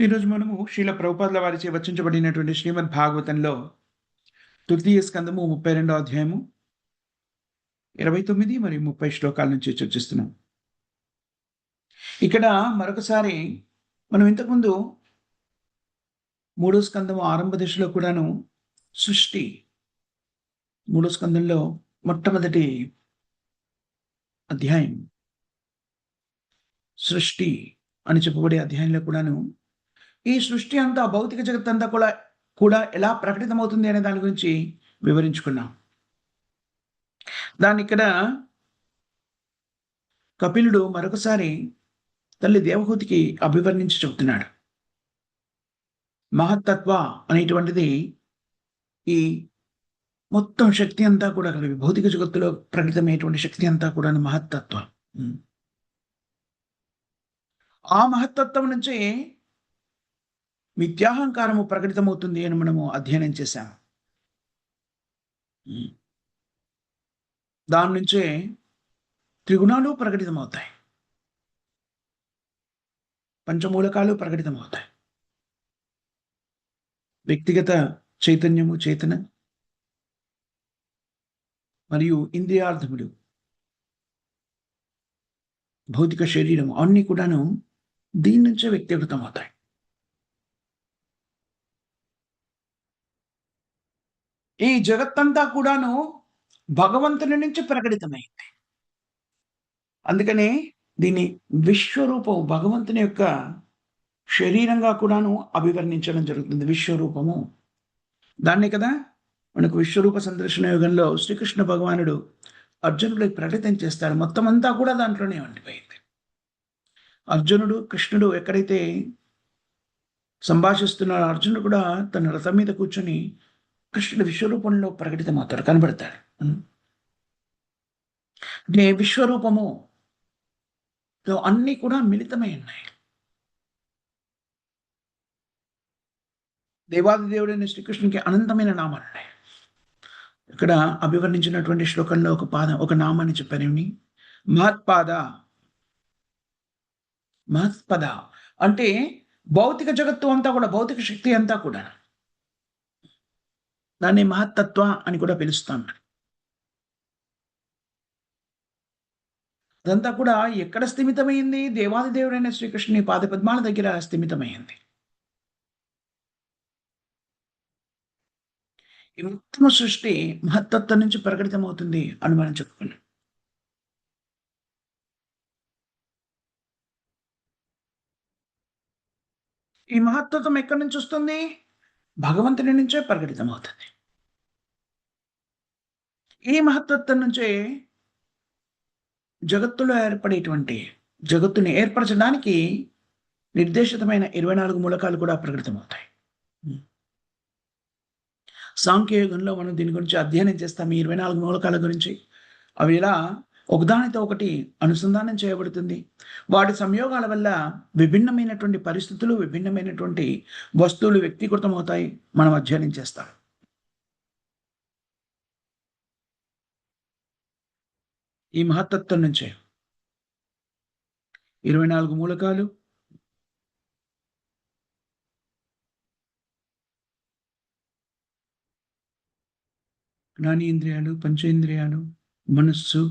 ఈరోజు మనము శ్రీల ప్రభుపాదుల వారిచే రచించబడినటువంటి శ్రీమద్ భాగవతంలో తృతీయ స్కందము 32వ అధ్యాయము 29 మరియు 30 శ్లోకాల నుంచి చర్చిస్తున్నాం. ఇక్కడ మరొకసారి మనం ఇంతకుముందు మూడో స్కందము ఆరంభ దశలో కూడాను సృష్టి మూడో స్కందంలో మొట్టమొదటి అధ్యాయం సృష్టి అని చెప్పబడే అధ్యాయంలో కూడాను ఈ సృష్టి అంతా భౌతిక జగత్తంతా కూడా ఎలా ప్రకటితమవుతుంది అనే దాని గురించి వివరించుకున్నాం. దాన్ని ఇక్కడ కపిలుడు మరొకసారి తల్లి దేవహూతికి అభివర్ణించి చెబుతున్నాడు. మహత్తత్వ అనేటువంటిది ఈ మొత్తం శక్తి అంతా కూడా కలిపి భౌతిక జగత్తులో ప్రకటితమైనటువంటి శక్తి అంతా కూడా మహత్తత్వం. ఆ మహత్తత్వం నుంచి మిథ్యాహంకారము ప్రకటితమవుతుంది అని మనము అధ్యయనం చేశాము. దాని నుంచే త్రిగుణాలు ప్రకటితమవుతాయి, పంచమూలకాలు ప్రకటితమవుతాయి. వ్యక్తిగత చైతన్యము, చేతన మరియు ఇంద్రియార్థములు, భౌతిక శరీరం అన్నీ కూడాను దీని నుంచే వ్యక్తిగతం అవుతాయి. ఈ జగత్తంతా కూడాను భగవంతుని నుంచి ప్రకటితమైంది. అందుకనే దీన్ని విశ్వరూపం, భగవంతుని యొక్క శరీరంగా కూడాను అభివర్ణించడం జరుగుతుంది. విశ్వరూపము దాన్నే కదా మనకు విశ్వరూప సందర్శన యోగంలో శ్రీకృష్ణ భగవానుడు అర్జునుడికి ప్రకటన చేస్తాడు. మొత్తం అంతా కూడా దాంట్లోనే ఉండిపోయింది. అర్జునుడు కృష్ణుడు ఎక్కడైతే సంభాషిస్తున్నాడో అర్జునుడు కూడా తన రథం మీద కూర్చొని కృష్ణుడు విశ్వరూపంలో ప్రకటితమవుతాడు, కనబడతాడు. అంటే విశ్వరూపము అన్నీ కూడా మిళితమై ఉన్నాయి. దేవాది దేవుడైన శ్రీకృష్ణునికి అనంతమైన నామాలు ఉన్నాయి. ఇక్కడ అభివర్ణించినటువంటి శ్లోకంలో ఒక నామాన్ని చెప్పాను. మహత్పాద. మహత్పద అంటే భౌతిక జగత్తు అంతా కూడా, భౌతిక శక్తి అంతా కూడా దాన్ని మహత్తత్వ అని కూడా పిలుస్తాం. అదంతా కూడా ఎక్కడ స్థిమితమైంది? దేవాది దేవుడైన శ్రీకృష్ణుని పాదపద్మాల దగ్గర స్థిమితమైంది. ఈ మొత్తం సృష్టి మహత్తత్వం నుంచి ప్రకటితమవుతుంది అని మనం చెప్పుకున్నాం. ఈ మహత్తత్వం ఎక్కడి నుంచి వస్తుంది? భగవంతుని నుంచే ప్రకటితమవుతుంది. ఈ మహత్తత్వం నుంచే జగత్తులో ఏర్పడేటువంటి, జగత్తుని ఏర్పరచడానికి నిర్దేశితమైన 24 మూలకాలు కూడా ప్రకటితమవుతాయి. సాంఖ్యయుగంలో మనం దీని గురించి అధ్యయనం చేస్తాం. ఈ 24 మూలకాల గురించి అవి ఎలా ఒకదానితో ఒకటి అనుసంధానం చేయబడుతుంది. వాటి సంయోగాల వల్ల విభిన్నమైనటువంటి పరిస్థితులు, విభిన్నమైనటువంటి వస్తువులు వ్యక్తీకృతమవుతాయి. మనం అధ్యయనం చేస్తాం. ఈ మహత్తత్వం నుంచే 24 మూలకాలు, జ్ఞానేంద్రియాలు, పంచేంద్రియాలు, మనస్సు,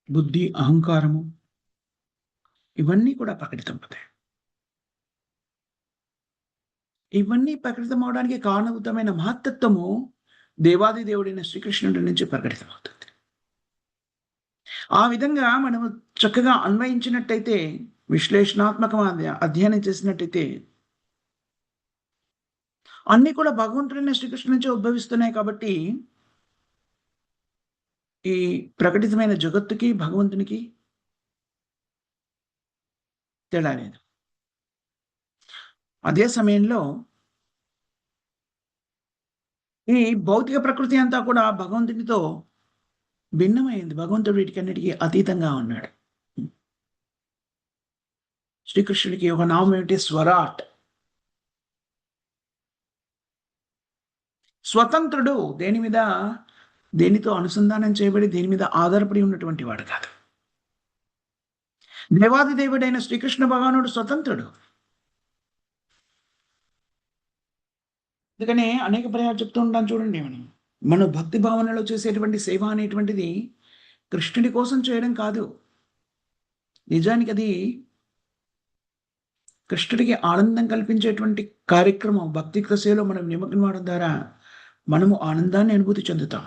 బుద్ధి, అహంకారము ఇవన్నీ కూడా ప్రకటితమవుతాయి. ఇవన్నీ ప్రకటితం అవడానికి కారణభూతమైన మహత్తత్వము దేవాది దేవుడైన శ్రీకృష్ణుడి నుంచి ప్రకటితమవుతుంది. ఆ విధంగా మనము చక్కగా అన్వయించినట్టయితే, విశ్లేషణాత్మకంగా అధ్యయనం చేసినట్టయితే అన్నీ కూడా భగవంతుడైన శ్రీకృష్ణుడి నుంచి ఉద్భవిస్తున్నాయి. కాబట్టి ఈ ప్రకటితమైన జగత్తుకి, భగవంతునికి తేడా లేదు. అదే సమయంలో ఈ భౌతిక ప్రకృతి అంతా కూడా భగవంతుడితో భిన్నమైంది. భగవంతుడు వీటికన్నిటికీ అతీతంగా ఉన్నాడు. శ్రీకృష్ణుడికి ఒక నామం ఏమిటి? స్వరాట్. స్వతంత్రుడు. దేనితో అనుసంధానం చేయబడి దేని మీద ఆధారపడి ఉన్నటువంటి వాడు కాదు. దేవాది దేవుడైన శ్రీకృష్ణ భగవానుడు స్వతంత్రుడు. అందుకనే అనేక పర్యాలు చెప్తూ ఉంటాను చూడండి మనం. మనం భక్తి భావనలో చేసేటువంటి సేవ అనేటువంటిది కృష్ణుడి కోసం చేయడం కాదు. నిజానికి అది కృష్ణుడికి ఆనందం కల్పించేటువంటి కార్యక్రమం. భక్తియుక్త సేవలో మనం నిమగ్నమవడం ద్వారా మనము ఆనందాన్ని అనుభూతి చెందుతాం.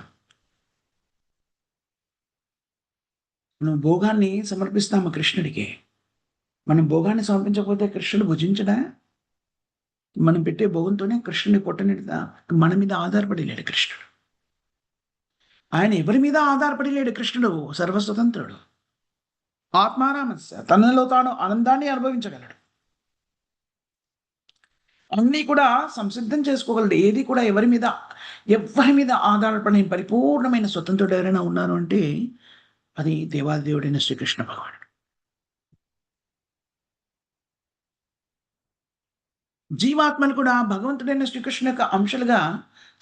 మనం భోగాన్ని సమర్పిస్తాము కృష్ణుడికి. మనం భోగాన్ని సమర్పించకపోతే కృష్ణుడు భుజించడా? మనం పెట్టే భోగంతోనే కృష్ణుని పొట్ట నిండుతా. మన మీద ఆధారపడి లేడు కృష్ణుడు. ఆయన ఎవరి మీద ఆధారపడి లేడు కృష్ణుడు. సర్వస్వతంత్రుడు. ఆత్మారామస్య. తనలో తాను ఆనందాన్ని అనుభవించగలడు. అన్నీ కూడా సంసిద్ధం చేసుకోగలడు. ఏది కూడా ఎవ్వరి మీద ఆధారపడిన పరిపూర్ణమైన స్వతంత్రుడు ఎవరైనా ఉన్నారు అంటే అది దేవాది దేవుడైన శ్రీకృష్ణ భగవానుడు. జీవాత్మలు కూడా భగవంతుడైన శ్రీకృష్ణ యొక్క అంశాలుగా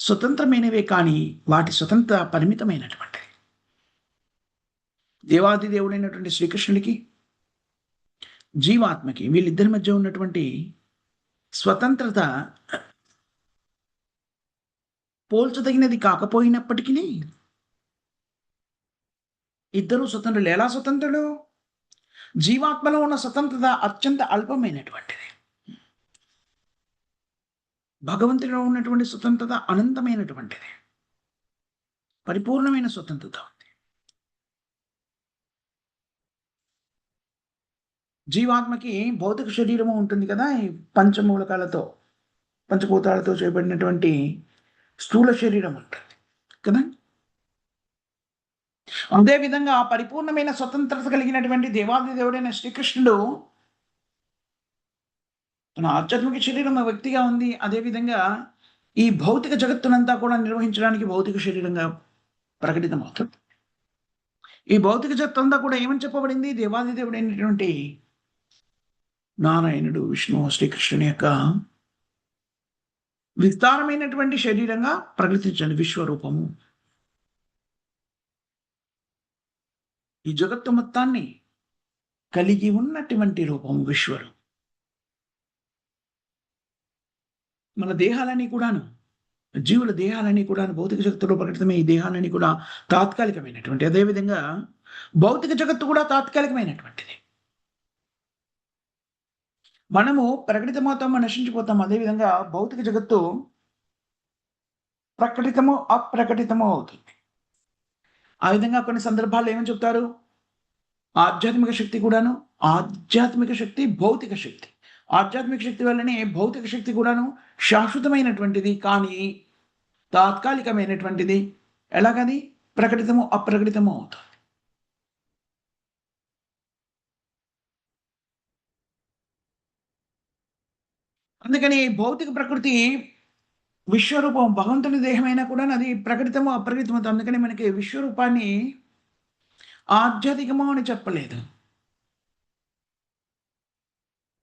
స్వతంత్రమైనవే కానీ వాటి స్వతంత్ర పరిమితమైనటువంటిది. దేవాది దేవుడైనటువంటి శ్రీకృష్ణుడికి, జీవాత్మకి వీళ్ళిద్దరి మధ్య ఉన్నటువంటి స్వతంత్రత పోల్చదగినది కాకపోయినప్పటికీ ఇద్దరు స్వతంత్రులు. ఎలా స్వతంత్రులు? జీవాత్మలో ఉన్న స్వతంత్రత అత్యంత అల్పమైనటువంటిది. భగవంతుడిలో ఉన్నటువంటి స్వతంత్రత అనంతమైనటువంటిది. పరిపూర్ణమైన స్వతంత్రత ఉంది. జీవాత్మకి భౌతిక శరీరము ఉంటుంది కదా, ఈ పంచమూలకాలతో పంచభూతాలతో చేయబడినటువంటి స్థూల శరీరం ఉంటుంది కదా. అదేవిధంగా పరిపూర్ణమైన స్వతంత్రత కలిగినటువంటి దేవాది దేవుడైన శ్రీకృష్ణుడు తన ఆధ్యాత్మిక శరీరం వ్యక్తిగా ఉంది. అదేవిధంగా ఈ భౌతిక జగత్తునంతా కూడా నిర్వహించడానికి భౌతిక శరీరంగా ప్రకటితమవుతుంది. ఈ భౌతిక జగత్తు అంతా కూడా ఏమని చెప్పబడింది? దేవాది దేవుడైనటువంటి నారాయణుడు, విష్ణు, శ్రీకృష్ణుని యొక్క విస్తారమైనటువంటి శరీరంగా ప్రకటించండి. విశ్వరూపము. ఈ జగత్తు మొత్తాన్ని కలిగి ఉన్నటువంటి రూపము విశ్వరూపం. మన దేహాలన్నీ కూడాను, జీవుల దేహాలన్నీ కూడాను భౌతిక జగత్తులో ప్రకటితమే. ఈ దేహాలన్నీ కూడా తాత్కాలికమైనటువంటి. అదేవిధంగా భౌతిక జగత్తు కూడా తాత్కాలికమైనటువంటిది. మనము ప్రకటితమవుతాము, నశించిపోతాము. అదేవిధంగా భౌతిక జగత్తు ప్రకటితము అప్రకటితము అవుతుంది. ఆ విధంగా కొన్ని సందర్భాల్లో ఏమని చెప్తారు? ఆధ్యాత్మిక శక్తి కూడాను, ఆధ్యాత్మిక శక్తి, భౌతిక శక్తి. ఆధ్యాత్మిక శక్తి వల్లనే భౌతిక శక్తి కూడాను శాశ్వతమైనటువంటిది కానీ తాత్కాలికమైనటువంటిది. ఎలాగది? ప్రకటితము అప్రకటితము అవుతుంది. అందుకని భౌతిక ప్రకృతి విశ్వరూపం భగవంతుని దేహమైనా కూడా అది ప్రకటితము అప్రకటితము. అందుకని మనకి విశ్వరూపాన్ని ఆధ్యాత్మికము అని చెప్పలేదు,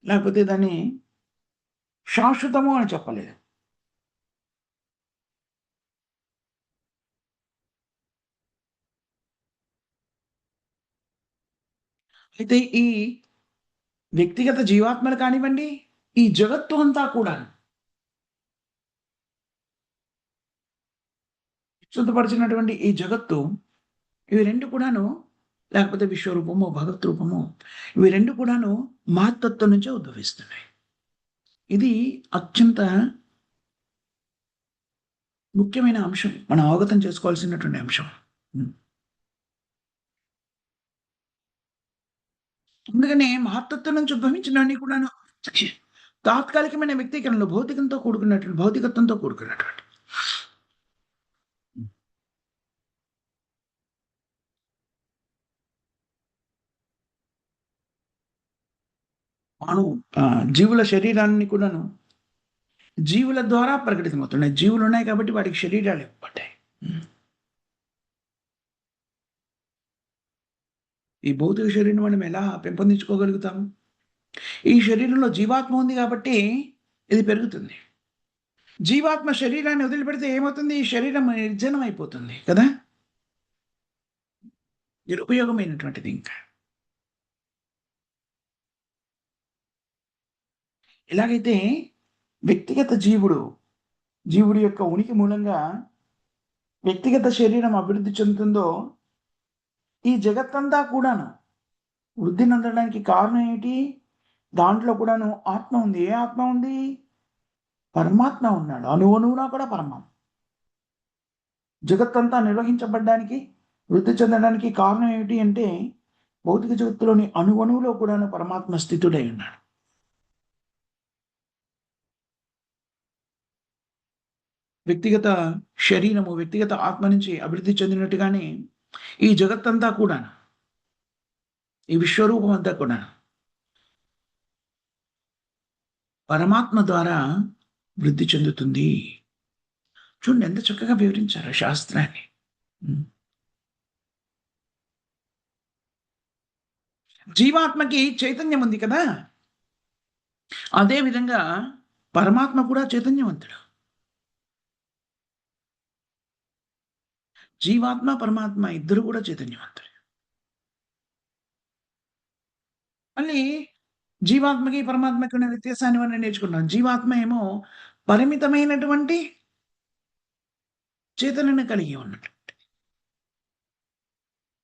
లేకపోతే దాన్ని శాశ్వతము అని చెప్పలేదు. అయితే ఈ వ్యక్తిగత జీవాత్మలు కానివ్వండి, ఈ జగత్తు అంతా కూడా విస్తృతపరిచినటువంటి ఈ జగత్తు, ఇవి రెండు కూడాను, లేకపోతే విశ్వరూపము, భగవత్ రూపము, ఇవి రెండు కూడాను మహత్తత్వం నుంచే ఉద్భవిస్తున్నాయి. ఇది అత్యంత ముఖ్యమైన అంశం. మనం అవగతం చేసుకోవాల్సినటువంటి అంశం. అందుకనే మహత్తత్వం నుంచి ఉద్భవించినవన్నీ కూడాను తాత్కాలికమైన వ్యక్తీకరణలు, భౌతికత్వంతో కూడుకున్నటువంటి. మనం జీవుల శరీరాన్ని కూడాను జీవుల ద్వారా ప్రకటితమవుతున్నాయి. జీవులు ఉన్నాయి కాబట్టి వాటికి శరీరాలు ఇవ్వబడ్డాయి. ఈ భౌతిక శరీరం మనం ఎలా పెంపొందించుకోగలుగుతాము? ఈ శరీరంలో జీవాత్మ ఉంది కాబట్టి ఇది పెరుగుతుంది. జీవాత్మ శరీరాన్ని వదిలిపెడితే ఏమవుతుంది? ఈ శరీరం నిర్జనం అయిపోతుంది కదా. నిరుపయోగమైనటువంటిది ఇంకా. ఎలాగైతే వ్యక్తిగత జీవుడి యొక్క ఉనికి మూలంగా వ్యక్తిగత శరీరం అభివృద్ధి చెందుతుందో, ఈ జగత్తంతా కూడాను వృద్ధి నందడానికి కారణం ఏమిటి? దాంట్లో కూడాను ఆత్మ ఉంది. ఏ ఆత్మ ఉంది? పరమాత్మ ఉన్నాడు. అణువణువునా కూడా పరమాత్మ. జగత్తంతా నిర్వహించబడ్డానికి, వృద్ధి చెందడానికి కారణం ఏమిటి అంటే, భౌతిక జగత్తులోని అణువణువులో కూడాను పరమాత్మ స్థితుడై ఉన్నాడు. వ్యక్తిగత శరీరము, వ్యక్తిగత ఆత్మ నుంచి అభివృద్ధి చెందినట్టుగానే ఈ జగత్తంతా కూడాను, ఈ విశ్వరూపం అంతా కూడా పరమాత్మ ద్వారా వృద్ధి చెందుతుంది. చూడండి ఎంత చక్కగా వివరించారు శాస్త్రాన్ని. జీవాత్మకి చైతన్యం ఉంది కదా, అదే విధంగా పరమాత్మ కూడా చైతన్యవంతుడు. జీవాత్మ పరమాత్మ ఇద్దరు కూడా చైతన్యవంతుడు. మళ్ళీ జీవాత్మకి పరమాత్మకి ఉన్న వ్యత్యాసాన్ని మనం నేర్చుకున్నాం. జీవాత్మ ఏమో పరిమితమైనటువంటి చేతనను కలిగి ఉన్నట్టు,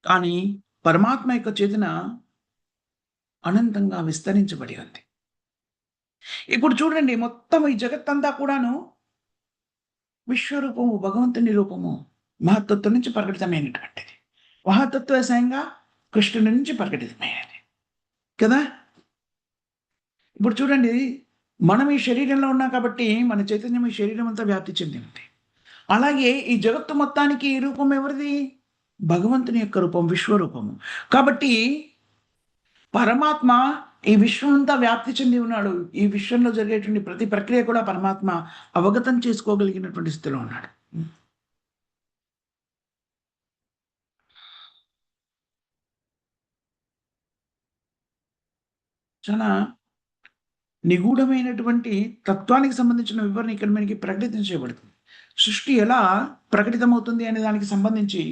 కానీ పరమాత్మ యొక్క చేతన అనంతంగా విస్తరించబడి ఉంది. ఇప్పుడు చూడండి, మొత్తం ఈ జగత్తంతా కూడాను విశ్వరూపము, భగవంతుని రూపము, మహత్తత్వం నుంచి ప్రకటితమైనటువంటిది. మహత్తత్వ స్వయంగా కృష్ణుడి నుంచి ప్రకటితమైనది కదా. ఇప్పుడు చూడండి, మనం ఈ శరీరంలో ఉన్నాం కాబట్టి మన చైతన్యం ఈ శరీరం అంతా వ్యాప్తి చెంది ఉంది. అలాగే ఈ జగత్తు మొత్తానికి ఈ రూపం ఎవరిది? భగవంతుని యొక్క రూపం, విశ్వరూపము. కాబట్టి పరమాత్మ ఈ విశ్వం అంతా వ్యాప్తి చెంది ఉన్నాడు. ఈ విశ్వంలో జరిగేటువంటి ప్రతి ప్రక్రియ కూడా పరమాత్మ అవగతం చేసుకోగలిగినటువంటి స్థితిలో ఉన్నాడు. చాలా నిగూఢమైనటువంటి తత్వానికి సంబంధించిన వివరణ ఇక్కడ మనకి ప్రకటితం చేయబడుతుంది. సృష్టి ఎలా ప్రకటితమవుతుంది అనే దానికి సంబంధించి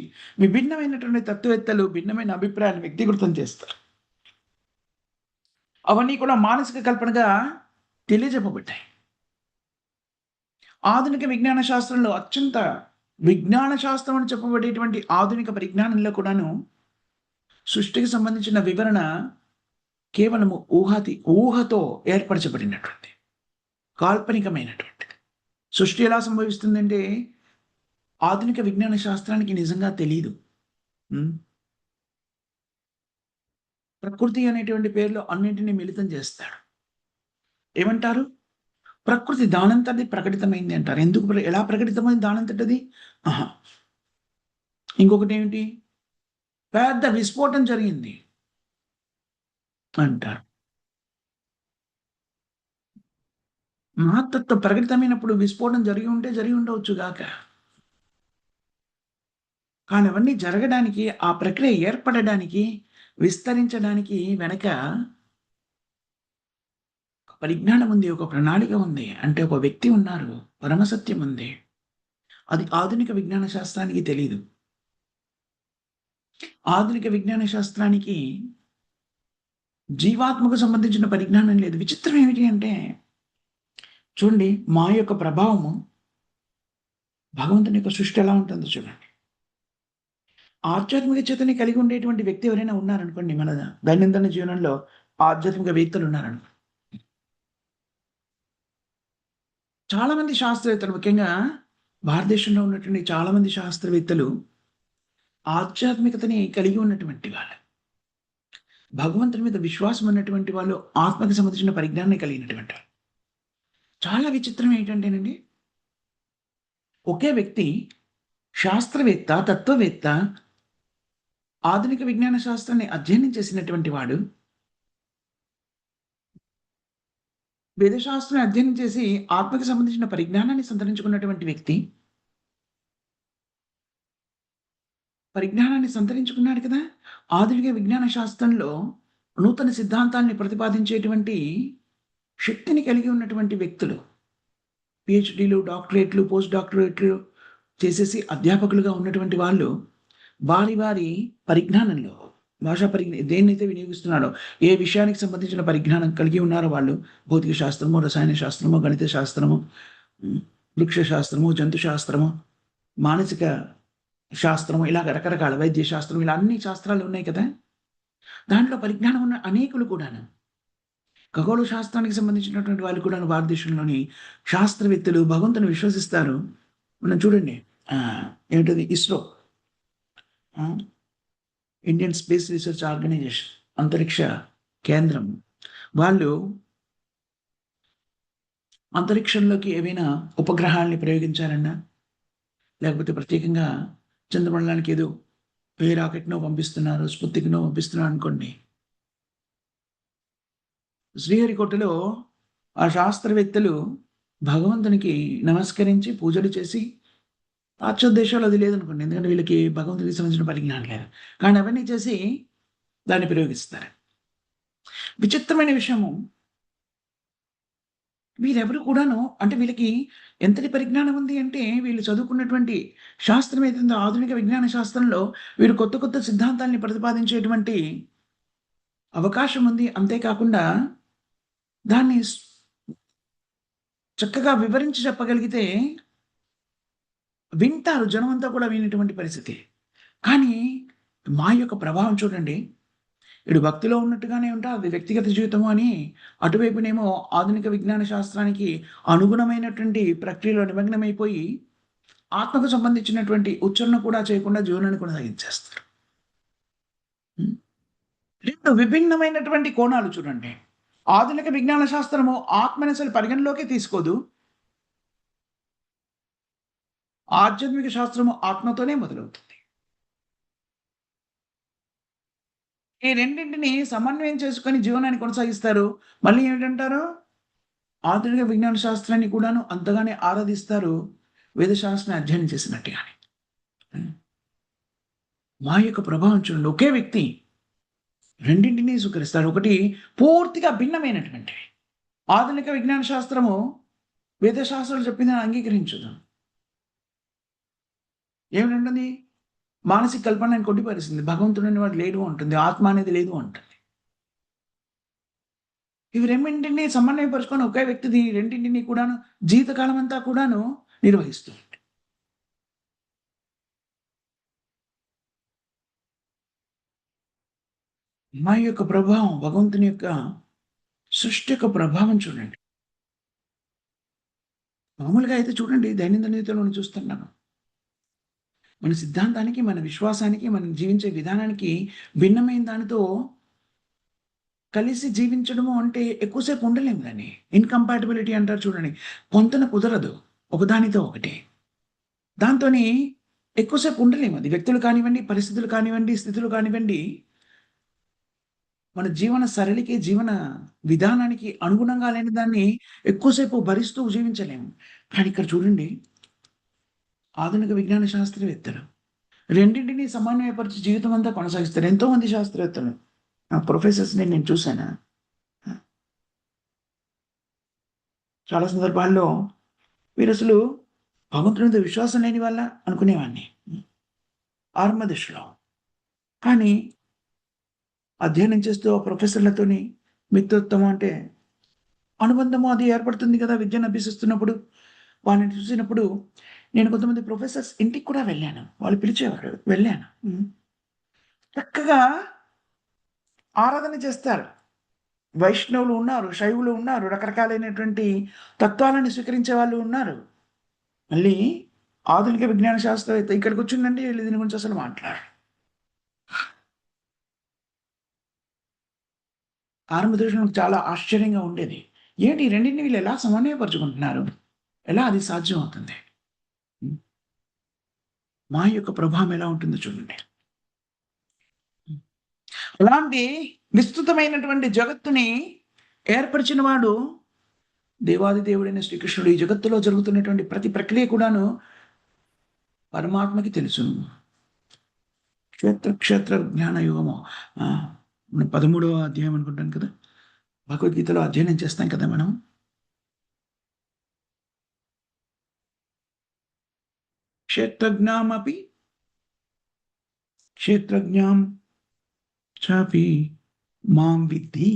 విభిన్నమైనటువంటి తత్వవేత్తలు భిన్నమైన అభిప్రాయాలు వ్యక్తీకృతం చేస్తారు. అవన్నీ కూడా మానసిక కల్పనగా తెలియజెప్పబడ్డాయి. ఆధునిక విజ్ఞాన శాస్త్రంలో అత్యంత విజ్ఞాన శాస్త్రం అని చెప్పబడేటువంటి ఆధునిక పరిజ్ఞానంలో కూడాను సృష్టికి సంబంధించిన వివరణ కేవలము ఊహతో ఏర్పరచబడినటువంటి కాల్పనికమైనటువంటిది. సృష్టి ఎలా సంభవిస్తుందంటే ఆధునిక విజ్ఞాన శాస్త్రానికి నిజంగా తెలియదు. ప్రకృతి అనేటువంటి పేరులో అన్నింటినీ మిళితం చేస్తాడు. ఏమంటారు? ప్రకృతి దానంతటి ప్రకటితమైంది అంటారు. ఎందుకు? ఎలా ప్రకటితమైంది దానంతటది? ఇంకొకటి ఏమిటి? పెద్ద విస్ఫోటం జరిగింది అంటారు. మహత్తత్వం ప్రకటితమైనప్పుడు విస్ఫోటం జరిగి ఉండవచ్చు గాక. కానీ అవన్నీ జరగడానికి, ఆ ప్రక్రియ ఏర్పడడానికి, విస్తరించడానికి వెనక పరిజ్ఞానం ఉంది, ఒక ప్రణాళిక ఉంది. అంటే ఒక వ్యక్తి ఉన్నారు, పరమసత్యం ఉంది. అది ఆధునిక విజ్ఞాన శాస్త్రానికి తెలీదు. ఆధునిక విజ్ఞాన శాస్త్రానికి జీవాత్మకు సంబంధించిన పరిజ్ఞానం లేదు. విచిత్రం ఏమిటి అంటే, చూడండి, మా యొక్క ప్రభావము భగవంతుని యొక్క సృష్టి ఎలా ఉంటుందో చూడండి. ఆధ్యాత్మిక చేతని కలిగి ఉండేటువంటి వ్యక్తి ఎవరైనా ఉన్నారనుకోండి, మన దైనందిన జీవనంలో ఆధ్యాత్మిక వేత్తలు ఉన్నారనుకోండి, చాలా మంది శాస్త్రవేత్తలు, ముఖ్యంగా భారతదేశంలో ఉన్నటువంటి చాలా మంది శాస్త్రవేత్తలు ఆధ్యాత్మికతని కలిగి ఉన్నటువంటి వాళ్ళు, భగవంతుని మీద విశ్వాసం ఉన్నటువంటి వాళ్ళు, ఆత్మకి సంబంధించిన పరిజ్ఞానాన్ని కలిగినటువంటి వాళ్ళు. చాలా విచిత్రం ఏంటంటేనండి, ఒకే వ్యక్తి శాస్త్రవేత్త, తత్వవేత్త, ఆధునిక విజ్ఞాన శాస్త్రాన్ని అధ్యయనం చేసినటువంటి వాడు, వేదశాస్త్రాన్ని అధ్యయనం చేసి ఆత్మకి సంబంధించిన పరిజ్ఞానాన్ని సంతరించుకున్నటువంటి వ్యక్తి, పరిజ్ఞానాన్ని సంతరించుకున్నాడు కదా. ఆధునిక విజ్ఞాన శాస్త్రంలో నూతన సిద్ధాంతాన్ని ప్రతిపాదించేటువంటి శక్తిని కలిగి ఉన్నటువంటి వ్యక్తులు, పిహెచ్డీలు, డాక్టరేట్లు, పోస్ట్ డాక్టరేట్లు చేసేసి అధ్యాపకులుగా ఉన్నటువంటి వాళ్ళు వారి వారి పరిజ్ఞానంలో, భాషా దేన్నైతే వినియోగిస్తున్నాడో, ఏ విషయానికి సంబంధించిన పరిజ్ఞానం కలిగి ఉన్నారో వాళ్ళు, భౌతిక శాస్త్రము, రసాయన శాస్త్రము, గణిత శాస్త్రము, హ్మ్, వృక్ష శాస్త్రము, జంతు శాస్త్రము, మానసిక శాస్త్రము, ఇలాగ రకరకాల వైద్య శాస్త్రం, ఇలా అన్ని శాస్త్రాలు ఉన్నాయి కదా! దాంట్లో పరిజ్ఞానం ఉన్న అనేకులు కూడాను, ఖగోళ శాస్త్రానికి సంబంధించినటువంటి వాళ్ళు కూడాను భారతదేశంలోని శాస్త్రవేత్తలు భగవంతుని విశ్వసిస్తారు. మనం చూడండి, ఏమిటది ఇస్రో, ఆ! ఇండియన్ స్పేస్ రీసెర్చ్ ఆర్గనైజేషన్, అంతరిక్ష కేంద్రం. వాళ్ళు అంతరిక్షంలోకి ఏవైనా ఉపగ్రహాల్ని ప్రయోగించాలన్నా, లేకపోతే ప్రత్యేకంగా చంద్రమండలానికి ఏదో ఏ రాకెట్‌నో పంపిస్తున్నారు, స్పుత్నిక్‌నో పంపిస్తున్నారు అనుకోండి. శ్రీహరికోటలో ఆ శాస్త్రవేత్తలు భగవంతునికి నమస్కరించి పూజలు చేసి, పాశ్చాత్య దేశాల్లో అది లేదనుకోండి. ఎందుకంటే వీళ్ళకి భగవంతుడికి సంబంధించిన పరిజ్ఞానం లేదు. కానీ అవన్నీ చేసి దాన్ని ప్రయోగిస్తారు. విచిత్రమైన విషయము, వీరెవరు కూడాను అంటే వీళ్ళకి ఎంతటి పరిజ్ఞానం ఉంది అంటే, వీళ్ళు చదువుకున్నటువంటి శాస్త్రం ఏదైతుందో ఆధునిక విజ్ఞాన శాస్త్రంలో వీరు కొత్త కొత్త సిద్ధాంతాల్ని ప్రతిపాదించేటువంటి అవకాశం ఉంది. అంతేకాకుండా దాన్ని చక్కగా వివరించి చెప్పగలిగితే వింటారు. జనమంతా కూడా వినేటువంటి పరిస్థితి. కానీ మా యొక్క ప్రభావం చూడండి. ఈడు భక్తిలో ఉన్నట్టుగానే ఉంటా, అది వ్యక్తిగత జీవితము అని అటువైపునేమో ఆధునిక విజ్ఞాన శాస్త్రానికి అనుగుణమైనటువంటి ప్రక్రియలో నిమగ్నమైపోయి, ఆత్మకు సంబంధించినటువంటి ఉచ్చారణ కూడా చేయకుండా జీవనాన్ని కొనసాగించేస్తారు. హ్మ్. 2 విభిన్నమైనటువంటి కోణాలు చూడండి. ఆధునిక విజ్ఞాన శాస్త్రము ఆత్మని అసలు పరిగణలోకే తీసుకోదు. ఆధ్యాత్మిక శాస్త్రము ఆత్మతోనే మొదలవుతుంది. ఈ రెండింటిని సమన్వయం చేసుకొని జీవనాన్ని కొనసాగిస్తారు. మళ్ళీ ఏమిటంటారు? ఆధునిక విజ్ఞాన శాస్త్రాన్ని కూడాను అంతగానే ఆరాధిస్తారు. వేద శాస్త్రాన్ని అధ్యయనం చేసినట్టుగానే. హ్మ్. మా యొక్క ప్రభావం చూడండి. ఒకే వ్యక్తి రెండింటిని స్వీకరిస్తాడు. ఒకటి పూర్తిగా భిన్నమైనటువంటివి. ఆధునిక విజ్ఞాన శాస్త్రము వేద శాస్త్రాలు చెప్పిందని అంగీకరించదు. ఏమిటంటుంది? మానసిక కల్పనని కొట్టిపారేసింది. భగవంతుడు అనేవాడు లేడు అంటుంది. ఆత్మ అనేది లేదు అంటుంది. ఇవి రెండింటిని సమన్వయపరుచుకొని ఒకే వ్యక్తిది రెండింటిని కూడాను జీవితకాలం అంతా కూడాను నిర్వహిస్తూ మా యొక్క ప్రభావం, భగవంతుని యొక్క సృష్టి యొక్క ప్రభావం చూడండి. మామూలుగా అయితే చూడండి, దైనందిన జీవితంలో నేను చూస్తున్నాను. మన సిద్ధాంతానికి, మన విశ్వాసానికి, మనం జీవించే విధానానికి భిన్నమైన దానితో కలిసి జీవించడము అంటే ఎక్కువ సేపు ఉండలేము దాన్ని. ఇన్‌కంపాటిబిలిటీ అంటారు చూడండి. పొంతన కుదరదు ఒకదానితో ఒకటి. దాంతోని ఎక్కువ సేపు ఉండలేము. అది వ్యక్తులు కానివ్వండి, పరిస్థితులు కానివ్వండి, స్థితులు కానివ్వండి, మన జీవన సరళికి, జీవన విధానానికి అనుగుణంగా లేని దాన్ని ఎక్కువ సేపు భరిస్తూ జీవించలేము. కానీ ఇక్కడ చూడండి, ఆధునిక విజ్ఞాన శాస్త్రవేత్తలు రెండింటిని సమన్వయపరిచి జీవితం అంతా కొనసాగిస్తారు. ఎంతోమంది శాస్త్రవేత్తలు, ప్రొఫెసర్స్‌ని నేను చూసాను. చాలా సందర్భాల్లో వీరసలు భగవంతుడి మీద విశ్వాసం లేని వాళ్ళా అనుకునేవాడిని ఆరంభ దశలో. కానీ అధ్యయనం చేస్తూ ఆ ప్రొఫెసర్‌లతోని మిత్రోత్తమం అంటే అనుబంధము అది ఏర్పడుతుంది కదా! విద్యను అభ్యసిస్తున్నప్పుడు. వాళ్ళని చూసినప్పుడు నేను కొంతమంది ప్రొఫెసర్స్ ఇంటికి కూడా వెళ్ళాను. వాళ్ళు పిలిచేవారు. వెళ్ళాను. చక్కగా ఆరాధన చేస్తారు. వైష్ణవులు ఉన్నారు, శైవులు ఉన్నారు, రకరకాలైనటువంటి తత్వాలను స్వీకరించే వాళ్ళు ఉన్నారు. మళ్ళీ ఆధునిక విజ్ఞాన శాస్త్రవేత్త ఇక్కడికొచ్చిందంటే వీళ్ళు దీని గురించి అసలు మాట్లాడరు. ఆరంభ దృష్టిలో నాకు చాలా ఆశ్చర్యంగా ఉండేది. ఏంటి ఈ రెండిటిని వీళ్ళు ఎలా సమన్వయపరుచుకుంటున్నారు? ఎలా అది సాధ్యం అవుతుంది? హ్మ్. మాయ యొక్క ప్రభావం ఎలా ఉంటుందో చూడండి. హ్మ్. అలాంటి విస్తృతమైనటువంటి జగత్తుని ఏర్పరిచిన వాడు దేవాది దేవుడైన శ్రీకృష్ణుడు. ఈ జగత్తులో జరుగుతున్నటువంటి ప్రతి ప్రక్రియ కూడాను పరమాత్మకి తెలుసును. క్షేత్ర జ్ఞాన యోగము. మనం 13వ అధ్యాయం అనుకుంటాను కదా! భగవద్గీతలో అధ్యయనం చేస్తాం కదా మనం. క్షేత్రజ్ఞామపి క్షేత్రజ్ఞాం చాపి మాం విద్ధి.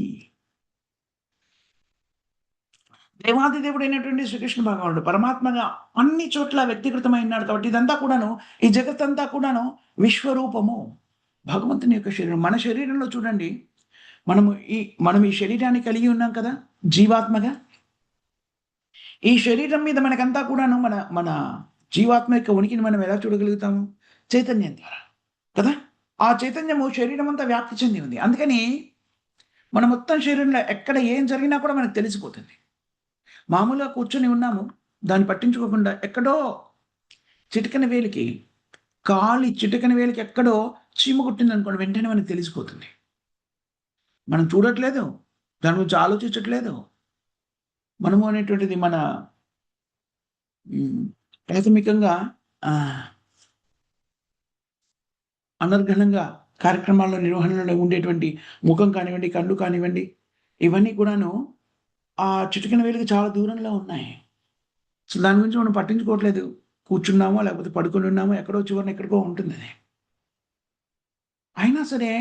దేవాది దేవుడైనటువంటి శ్రీకృష్ణ భగవానుడు పరమాత్మగా అన్ని చోట్ల వ్యక్తిగతమైనాడు కాబట్టి ఇదంతా కూడాను, ఈ జగత్తంతా కూడాను విశ్వరూపము, భగవంతుని యొక్క శరీరం. మన శరీరంలో చూడండి, మనము మనం ఈ శరీరాన్ని కలిగి ఉన్నాం కదా జీవాత్మగా. ఈ శరీరం మీద మనకంతా కూడాను మన మన జీవాత్మ యొక్క ఉనికిని మనం ఎలా చూడగలుగుతాము? చైతన్యం ద్వారా కదా. ఆ చైతన్యము శరీరం అంతా వ్యాప్తి చెంది ఉంది. అందుకని మన మొత్తం శరీరంలో ఎక్కడ ఏం జరిగినా కూడా మనకు తెలిసిపోతుంది. మామూలుగా కూర్చొని ఉన్నాము, దాన్ని పట్టించుకోకుండా ఎక్కడో చిటికన వేలికి, కాలి చిటికన వేలికి ఎక్కడో చీమ కుట్టింది అనుకోండి, వెంటనే మనకు తెలిసిపోతుంది. మనం చూడట్లేదు, దాని గురించి ఆలోచించట్లేదు. మనము అనేటువంటిది మన ప్రాథమికంగా అనర్గళంగా కార్యక్రమాల్లో నిర్వహణలో ఉండేటువంటి ముఖం కానివ్వండి, కళ్ళు కానివ్వండి, ఇవన్నీ కూడాను ఆ చిటికెన వేలికి చాలా దూరంలో ఉన్నాయి. సో దాని గురించి మనం పట్టించుకోవట్లేదు. కూర్చున్నామో లేకపోతే పడుకొని ఉన్నామో ఎక్కడో చివరిన ఎక్కడికో ఉంటుంది అది. అయినా సరే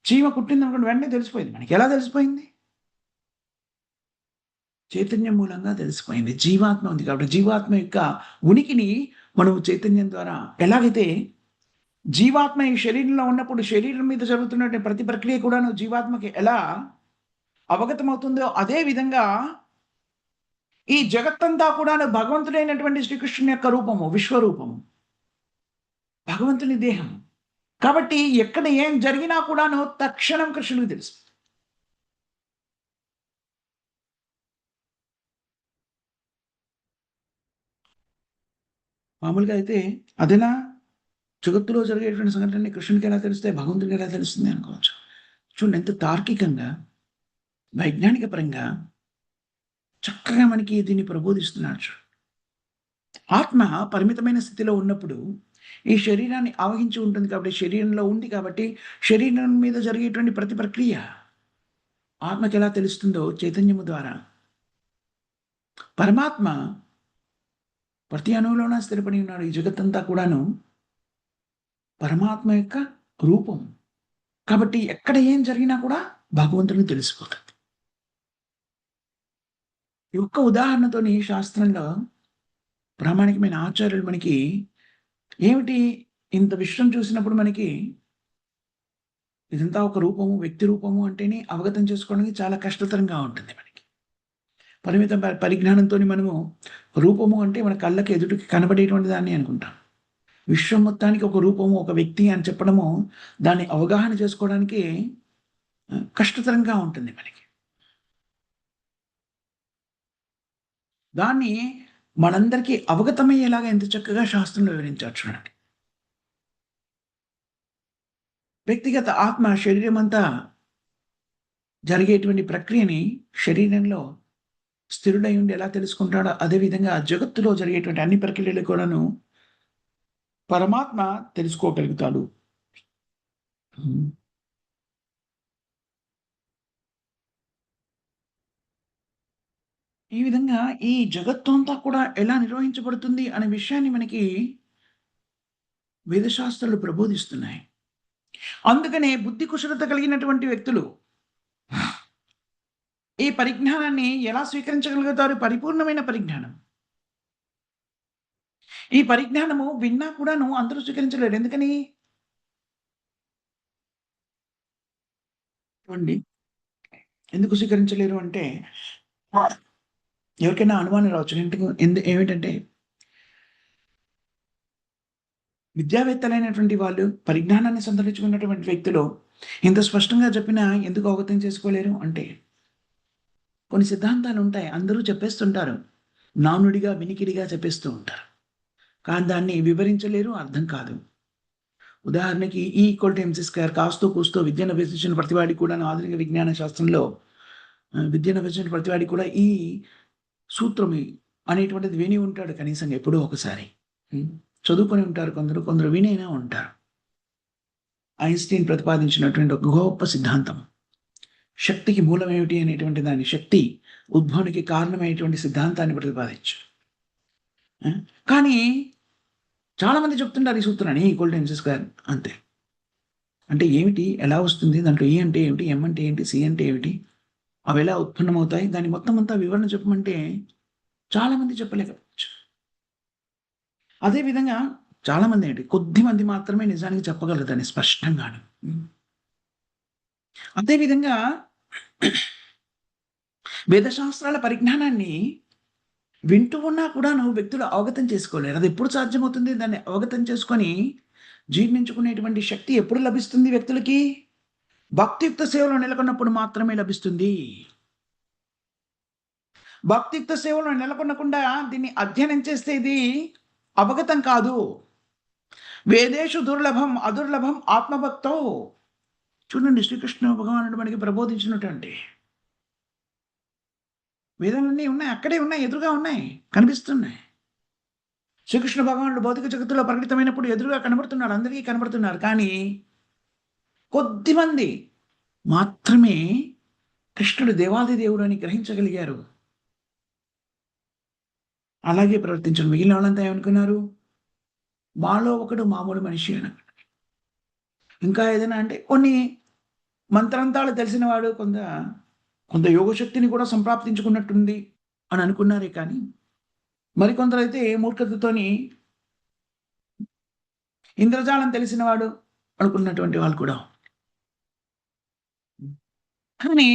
చీమ కుట్టింది అనుకోండి, వెంటనే తెలిసిపోయింది. మనకి ఎలా తెలిసిపోయింది? చైతన్యం మూలంగా తెలిసిపోయింది. జీవాత్మ ఉంది కాబట్టి జీవాత్మ యొక్క ఉనికిని మనం చైతన్యం ద్వారా, ఎలాగైతే జీవాత్మ ఈ శరీరంలో ఉన్నప్పుడు శరీరం మీద జరుగుతున్నటువంటి ప్రతి ప్రక్రియ కూడాను జీవాత్మకి ఎలా అవగతమవుతుందో, అదే విధంగా ఈ జగత్తంతా కూడాను భగవంతుడైనటువంటి శ్రీకృష్ణుని యొక్క రూపము, విశ్వరూపము, భగవంతుని దేహం. కాబట్టి ఎక్కడ ఏం జరిగినా కూడాను తక్షణం కృష్ణుడికి తెలుసు. మామూలుగా అయితే అదెలా జగత్తులో జరిగేటువంటి సంఘటనని కృష్ణునికి ఎలా తెలుస్తాయి, భగవంతుడికి ఎలా తెలుస్తుంది అనుకోవచ్చు. చూడండి ఎంత తార్కికంగా, వైజ్ఞానిక పరంగా చక్కగా మనకి దీన్ని ప్రబోధిస్తున్నాడు. ఆత్మ పరిమితమైన స్థితిలో ఉన్నప్పుడు ఈ శరీరాన్ని ఆవహించి ఉంటుంది కాబట్టి, శరీరంలో ఉంది కాబట్టి, శరీరం మీద జరిగేటువంటి ప్రతి ప్రక్రియ ఆత్మకి ఎలా తెలుస్తుందో చైతన్యము ద్వారా. పరమాత్మ ప్రతి అణువులోన స్థిరపడి ఉన్నాడు. ఈ జగత్తంతా కూడాను పరమాత్మ యొక్క రూపం కాబట్టి ఎక్కడ ఏం జరిగినా కూడా భగవంతుని తెలిసిపోతుంది. ఈ ఒక్క ఉదాహరణతోని శాస్త్రంలో ప్రామాణికమైన ఆచార్యులు మనకి ఏమిటి, ఇంత విశ్వం చూసినప్పుడు మనకి ఇదంతా ఒక రూపము, వ్యక్తి రూపము అంటేనే అవగతం చేసుకోవడానికి చాలా కష్టతరంగా ఉంటుంది. మనకి పరిమిత పరిజ్ఞానంతో మనము రూపము అంటే మన కళ్ళకి ఎదుటికి కనబడేటువంటి దాన్ని అనుకుంటాం. విశ్వం మొత్తానికి ఒక రూపము, ఒక వ్యక్తి అని చెప్పడము, దాన్ని అవగాహన చేసుకోవడానికి కష్టతరంగా ఉంటుంది మనకి. దాన్ని మనందరికీ అవగతమయ్యేలాగా ఎంత చక్కగా శాస్త్రంలో వివరించారు చూడండి. వ్యక్తిగత ఆత్మ శరీరం అంతా జరిగేటువంటి ప్రక్రియని శరీరంలో స్థిరుడై ఉండి ఎలా తెలుసుకుంటాడో, అదేవిధంగా జగత్తులో జరిగేటువంటి అన్ని ప్రక్రియలు కూడాను పరమాత్మ తెలుసుకోగలుగుతాడు. ఈ విధంగా ఈ జగత్తు అంతా కూడా ఎలా నిర్వహించబడుతుంది అనే విషయాన్ని మనకి వేదశాస్త్రాలు ప్రబోధిస్తున్నాయి. అందుకనే బుద్ధి కుశలత కలిగినటువంటి వ్యక్తులు ఈ పరిజ్ఞానాన్ని ఎలా స్వీకరించగలుగుతారు? పరిపూర్ణమైన పరిజ్ఞానం. ఈ పరిజ్ఞానము విన్నా కూడాను అందరూ స్వీకరించలేరు. ఎందుకని? చూడండి, ఎందుకు స్వీకరించలేరు అంటే ఎవరికైనా అనుమానం రావచ్చు. ఏమిటంటే విద్యావేత్తలైనటువంటి వాళ్ళు, పరిజ్ఞానాన్ని సంతరించుకున్నటువంటి వ్యక్తులు ఇంత స్పష్టంగా చెప్పినా ఎందుకు అవగతం చేసుకోలేరు అంటే, కొన్ని సిద్ధాంతాలు ఉంటాయి. అందరూ చెప్పేస్తుంటారు. నానుడిగా, వినికిడిగా చెప్పేస్తూ ఉంటారు. కానీ దాన్ని వివరించలేరు, అర్థం కాదు. ఉదాహరణకి E=mc², కాస్తో కూస్తో విద్యను అభ్యసించిన ప్రతివాడికి కూడా ఆధునిక విజ్ఞాన శాస్త్రంలో విద్యను అభ్యసించిన ప్రతివాడికి కూడా ఈ సూత్రం అనేటువంటిది విని ఉంటాడు కనీసం ఎప్పుడో ఒకసారి. చదువుకొని ఉంటారు కొందరు, కొందరు వినైనా ఉంటారు. ఐన్స్టీన్ ప్రతిపాదించినటువంటి ఒక గొప్ప సిద్ధాంతం, శక్తికి మూలం ఏమిటి అనేటువంటి దాన్ని, శక్తి ఉద్భవానికి కారణమైనటువంటి సిద్ధాంతాన్ని ప్రతిపాదించు. కానీ చాలామంది చెప్తుంటారు ఈ సూత్రాన్ని E=mc² అంతే. అంటే ఏమిటి? ఎలా వస్తుంది? దాంట్లో ఈ అంటే ఏమిటి? ఎం అంటే ఏంటి? సి అంటే ఏమిటి? అవి ఎలా ఉత్పన్నమవుతాయి? దాని మొత్తం అంతా వివరణ చెప్పమంటే చాలామంది చెప్పలేకపోవచ్చు. అదే విధంగా చాలామంది ఏంటి, కొద్ది మంది మాత్రమే నిజానికి చెప్పగలరు దాన్ని స్పష్టంగాను. హ్మ్. అదే విధంగా వేదశాస్త్రాల పరిజ్ఞానాన్ని వింటూ ఉన్నా కూడాను వ్యక్తులు అవగతం చేసుకోలేరు. అది ఎప్పుడు సాధ్యమవుతుంది? దాన్ని అవగతం చేసుకొని జీర్ణించుకునేటువంటి శక్తి ఎప్పుడు లభిస్తుంది వ్యక్తులకి? భక్తియుక్త సేవలో నెలకొన్నప్పుడు మాత్రమే లభిస్తుంది. భక్తియుక్త సేవలో నెలకొనకుండా దీన్ని అధ్యయనం చేస్తే ఇది అవగతం కాదు. వేదేషు దుర్లభం అదుర్లభం ఆత్మభక్తో. చూడండి శ్రీకృష్ణ భగవానుడు మనకి ప్రబోధించినటువంటి వేదాలన్నీ ఉన్నాయి. అక్కడే ఉన్నాయి. ఎదురుగా ఉన్నాయి. కనిపిస్తున్నాయి. శ్రీకృష్ణ భగవానుడు భౌతిక జగత్తులో ప్రకటితమైనప్పుడు ఎదురుగా కనబడుతున్నాడు. అందరికీ కనబడుతున్నారు. కానీ కొద్దిమంది మాత్రమే కృష్ణుడు దేవాది దేవుడు అని గ్రహించగలిగారు. అలాగే ప్రవర్తించిన మిగిలిన వాళ్ళంతా ఏమనుకున్నారు? మాలో ఒకడు మామూలు మనిషి అని. ఇంకా ఏదైనా అంటే కొన్ని మంత్రాంతాలు తెలిసిన వాడు కొంత కొంత యోగశక్తిని కూడా సంప్రాప్తించుకున్నట్టుంది అని అనుకున్నారే కానీ, మరికొందరైతే మూర్ఖతతోని ఇంద్రజాలం తెలిసినవాడు అనుకున్నటువంటి వాళ్ళు కూడా. కానీ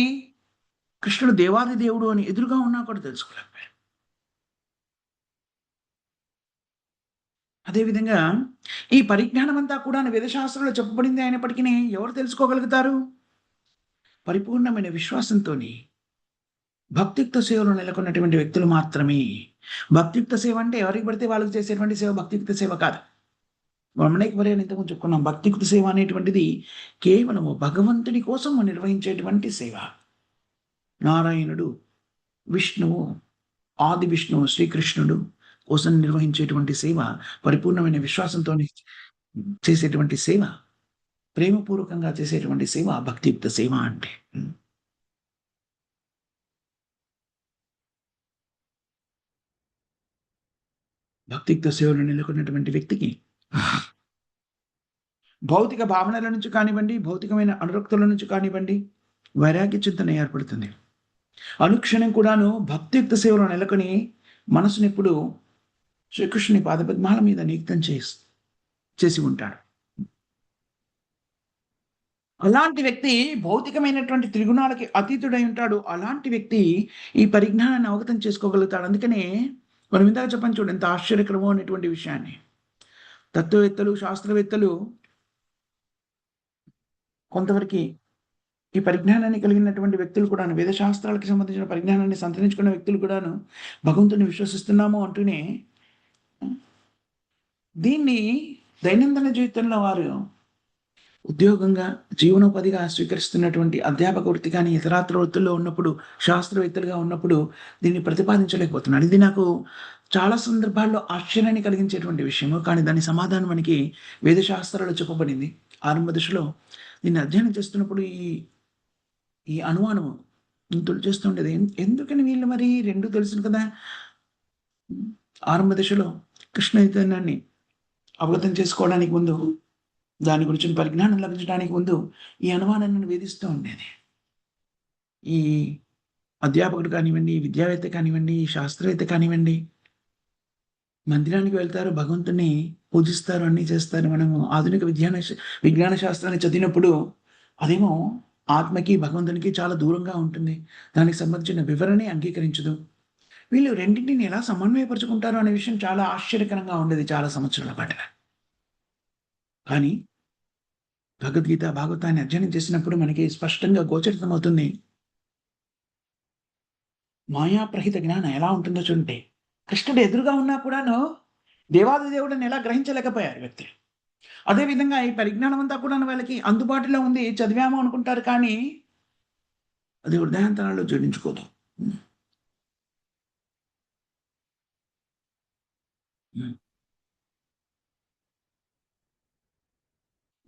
కృష్ణుడు దేవాది దేవుడు అని ఎదురుగా ఉన్నా కూడా తెలుసుకోలేకపోయారు. అదేవిధంగా ఈ పరిజ్ఞానం అంతా కూడా వేదశాస్త్రంలో చెప్పబడింది అయినప్పటికీ ఎవరు తెలుసుకోగలుగుతారు? పరిపూర్ణమైన విశ్వాసంతోని భక్తియుక్త సేవలో నెలకొన్నటువంటి వ్యక్తులు మాత్రమే. భక్తియుక్త సేవ అంటే ఎవరికి పడితే వాళ్ళకి చేసేటువంటి సేవ భక్తియుక్త సేవ కాదు. మనం అనేక పర్యాలు ఇంతకుముందు చెప్పుకున్నాం. భక్తియుక్త సేవ అనేటువంటిది కేవలము భగవంతుని కోసం నిర్వహించేటువంటి సేవ. నారాయణుడు, విష్ణువు, ఆది విష్ణువు శ్రీకృష్ణుడు కోసం నిర్వహించేటువంటి సేవ, పరిపూర్ణమైన విశ్వాసంతోని చేసేటువంటి సేవ, ప్రేమపూర్వకంగా చేసేటువంటి సేవ భక్తియుక్త సేవ అంటే. భక్తియుక్త సేవలో నెలకొన్నటువంటి వ్యక్తికి భౌతిక భావనల నుంచి కానివ్వండి, భౌతికమైన అనురక్తుల నుంచి కానివ్వండి, వైరాగ్య చింతన ఏర్పడుతుంది. అనుక్షణం కూడాను భక్తియుక్త సేవలో నెలకొని మనసునెప్పుడు శ్రీకృష్ణుని పాదపద్మాల మీద నియుక్తం చేసి ఉంటాడు. అలాంటి వ్యక్తి భౌతికమైనటువంటి త్రిగుణాలకి అతీతుడై ఉంటాడు. అలాంటి వ్యక్తి ఈ పరిజ్ఞానాన్ని అవగతం చేసుకోగలుగుతాడు. అందుకనే మనం ఇందాక చెప్పాను చూడండి ఎంత ఆశ్చర్యకరమో అనేటువంటి విషయాన్ని. తత్వవేత్తలు, శాస్త్రవేత్తలు కొంతవరకి ఈ పరిజ్ఞానాన్ని కలిగినటువంటి వ్యక్తులు కూడాను, వేద శాస్త్రాలకు సంబంధించిన పరిజ్ఞానాన్ని సంతరించుకున్న వ్యక్తులు కూడాను భగవంతుని విశ్వసిస్తున్నాము అంటూనే దీన్ని దైనందిన జీవితంలో వారు ఉద్యోగంగా, జీవనోపాధిగా స్వీకరిస్తున్నటువంటి అధ్యాపక వృత్తి కానీ, ఇతరాత్ర వృత్తుల్లో ఉన్నప్పుడు, శాస్త్రవేత్తలుగా ఉన్నప్పుడు దీన్ని ప్రతిపాదించలేకపోతున్నారు. ఇది నాకు చాలా సందర్భాల్లో ఆశ్చర్యాన్ని కలిగించేటువంటి విషయము. కానీ దాని సమాధానం మనకి వేదశాస్త్రాల్లో చెప్పబడింది. ఆరంభ దశలో దీన్ని అధ్యయనం చేస్తున్నప్పుడు ఈ ఈ అనుమానము తొలిచేస్తుండేది. ఎందుకని వీళ్ళు మరి 2 తెలుసును కదా! ఆరంభ దశలో కృష్ణ చైతన్యాన్ని అవగతం చేసుకోవడానికి ముందు, దాని గురించిన పరిజ్ఞానం లభించడానికి ముందు ఈ అనుమానం నన్ను వేధిస్తూ ఉండేది. ఈ అధ్యాపకుడు కానివ్వండి, విద్యావేత్త కానివ్వండి, శాస్త్రవేత్త కానివ్వండి, మందిరానికి వెళ్తారు, భగవంతుడిని పూజిస్తారు, అన్నీ చేస్తారు. మనము ఆధునిక విజ్ఞాన శాస్త్రాన్ని చదివినప్పుడు అదేమో ఆత్మకి, భగవంతునికి చాలా దూరంగా ఉంటుంది. దానికి సంబంధించిన వివరణే అంగీకరించదు. వీళ్ళు రెండింటిని ఎలా సమన్వయపరుచుకుంటారు అనే విషయం చాలా ఆశ్చర్యకరంగా ఉండేది చాలా సంవత్సరాల పాటుగా. కానీ భగవద్గీత, భాగవతాన్ని అధ్యయనం చేసినప్పుడు మనకి స్పష్టంగా గోచరితమవుతుంది. మాయాప్రహిత జ్ఞానం ఎలా ఉంటుందో చూడండి. కృష్ణుడు ఎదురుగా ఉన్నా కూడాను దేవాది దేవుడిని ఎలా గ్రహించలేకపోయారు వ్యక్తులు. అదే విధంగా ఈ పరిజ్ఞానం అంతా కూడాను వాళ్ళకి అందుబాటులో ఉంది. చదివాము అనుకుంటారు కానీ అది హృదయాంతరాల్లో జోడించుకోదు.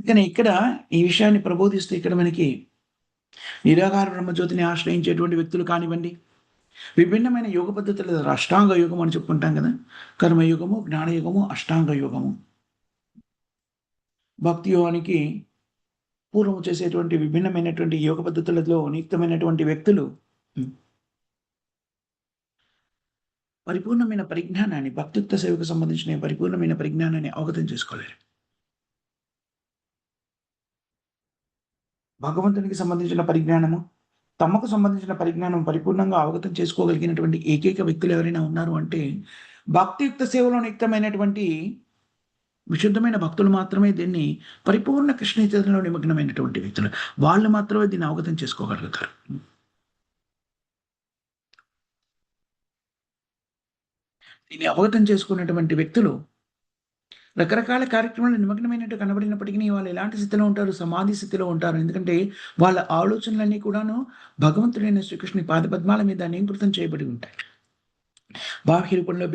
కానీ ఇక్కడ ఈ విషయాన్ని ప్రబోధిస్తూ ఇక్కడ మనకి నిరాకార బ్రహ్మజ్యోతిని ఆశ్రయించేటువంటి వ్యక్తులు కానివ్వండి, విభిన్నమైన యోగ పద్ధతులు అష్టాంగ యోగం అని చెప్పుకుంటాం కదా! కర్మయుగము, జ్ఞానయుగము, అష్టాంగ యోగము. భక్తి యోగానికి పూర్వం చేసేటువంటి విభిన్నమైనటువంటి యోగ పద్ధతులలో నియుక్తమైనటువంటి వ్యక్తులు హ్మ్. పరిపూర్ణమైన పరిజ్ఞానాన్ని, భక్తియుక్త సేవకు సంబంధించిన పరిపూర్ణమైన పరిజ్ఞానాన్ని అవగతం చేసుకోలేరు. భగవంతునికి సంబంధించిన పరిజ్ఞానము, తమకు సంబంధించిన పరిజ్ఞానం పరిపూర్ణంగా అవగతం చేసుకోగలిగినటువంటి ఏకైక వ్యక్తులు ఎవరైనా ఉన్నారు అంటే, భక్తియుక్త సేవలో నియుక్తమైనటువంటి విశుద్ధమైన భక్తులు మాత్రమే దీన్ని పరిపూర్ణ కృష్ణ చైతన్యంలో నిమగ్నమైనటువంటి వ్యక్తులు. వాళ్ళు మాత్రమే దీన్ని అవగతం చేసుకోగలుగుతారు. దీన్ని అవగతం చేసుకున్నటువంటి వ్యక్తులు రకరకాల కార్యక్రమాల్లో నిమగ్నమైనట్టు కనబడినప్పటికీ వాళ్ళు ఎలాంటి స్థితిలో ఉంటారు? సమాధి స్థితిలో ఉంటారు. ఎందుకంటే వాళ్ళ ఆలోచనలన్నీ కూడాను భగవంతుడైన శ్రీకృష్ణుని పాదపద్మాల మీద నియంత్రితం చేయబడి ఉంటాయి. బాహ్య రూపంలో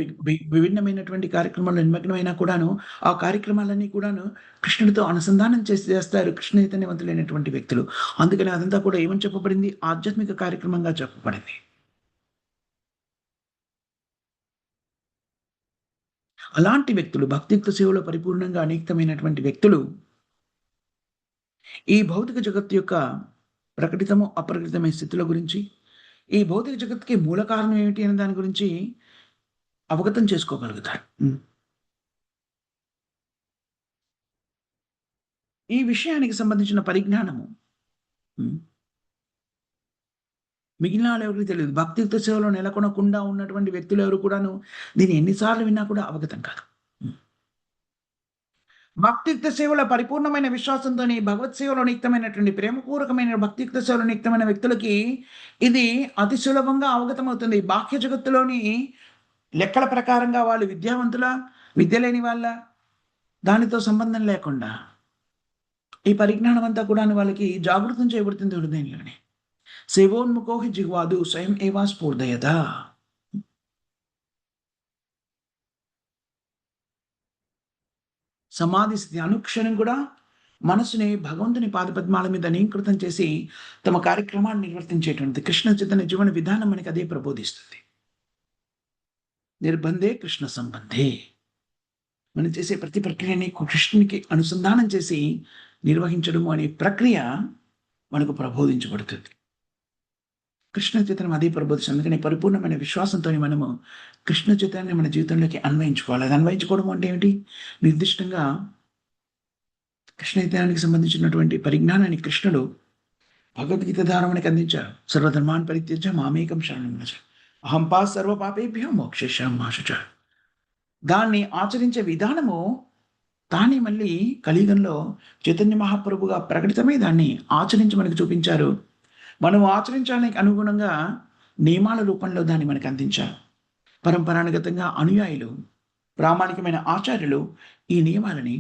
విభిన్నమైనటువంటి కార్యక్రమాల్లో నిమగ్నమైనా కూడాను, ఆ కార్యక్రమాలన్నీ కూడాను కృష్ణుడితో అనుసంధానం చేస్తారు కృష్ణ చైతన్యవంతులైనటువంటి వ్యక్తులు. అందుకని అదంతా కూడా ఏమని చెప్పబడింది? ఆధ్యాత్మిక కార్యక్రమంగా చెప్పబడింది. అలాంటి వ్యక్తులు భక్తియుక్త సేవలో పరిపూర్ణంగా అనియుక్తమైనటువంటి వ్యక్తులు ఈ భౌతిక జగత్తు యొక్క ప్రకటితము, అప్రకటితమైన స్థితుల గురించి, ఈ భౌతిక జగత్తుకి మూల కారణం ఏమిటి అనే దాని గురించి అవగతం చేసుకోగలుగుతారు. ఈ విషయానికి సంబంధించిన పరిజ్ఞానము మిగిలిన వాళ్ళెవరికీ తెలియదు. భక్తియుక్త సేవలో నెలకొనకుండా ఉన్నటువంటి వ్యక్తులు ఎవరు కూడాను దీన్ని ఎన్నిసార్లు విన్నా కూడా అవగతం కాదు. భక్తియుక్త సేవలో పరిపూర్ణమైన విశ్వాసంతోని భగవత్ సేవలో నియుక్తమైనటువంటి ప్రేమపూర్వకమైన భక్తియుక్త సేవలో నియుక్తమైన వ్యక్తులకి ఇది అతి సులభంగా అవగతమవుతుంది. బాహ్య జగత్తులోని లెక్కల ప్రకారంగా వాళ్ళు విద్యావంతులా, విద్య లేని వాళ్ళ దానితో సంబంధం లేకుండా ఈ పరిజ్ఞానం అంతా కూడా వాళ్ళకి జాగృతం చేయబడుతుంది హృదయంలోనే. సేవోన్ముఖోహి జిహ్వాదు స్వయం ఏవా స్ఫూర్దయత. సమాధి స్థితి అనుక్షణం కూడా మనసుని భగవంతుని పాదపద్మాల మీద నియంత్రితం చేసి తమ కార్యక్రమాన్ని నిర్వర్తించేటువంటి కృష్ణ చైతన్య జీవన విధానం మనకి అదే ప్రబోధిస్తుంది. నిర్బంధే కృష్ణ సంబంధే. మనం చేసే ప్రతి ప్రక్రియని కృష్ణునికి అనుసంధానం చేసి నిర్వహించడం అనే ప్రక్రియ మనకు ప్రబోధించబడుతుంది. కృష్ణ చైతన్యం అదే ప్రబోధిస్తుంది. అందుకని పరిపూర్ణమైన విశ్వాసంతో మనము కృష్ణ చైతన్యాన్ని మన జీవితంలోకి అన్వయించుకోవాలి. అది అన్వయించుకోవడం అంటే ఏమిటి? నిర్దిష్టంగా కృష్ణ చైతన్యానికి సంబంధించినటువంటి పరిజ్ఞానాన్ని కృష్ణుడు భగవద్గీత ద్వారా మనకి అందించారు. సర్వధర్మాన్ పరిత్యజ్య మామేకం శరణం వ్రజ అహం పాస్ సర్వ పాపేభ్యో మోక్షయిష్యామి మా శుచ. దాన్ని ఆచరించే విధానము తానే మళ్ళీ కలియుగంలో చైతన్య మహాప్రభుగా ప్రకటితమై దాన్ని ఆచరించి మనకు చూపించారు. మనం ఆచరించడానికి అనుగుణంగా నియమాల రూపంలో దాన్ని మనకు అందించారు. పరంపరానుగతంగా అనుయాయులు, ప్రామాణికమైన ఆచార్యులు ఈ నియమాలని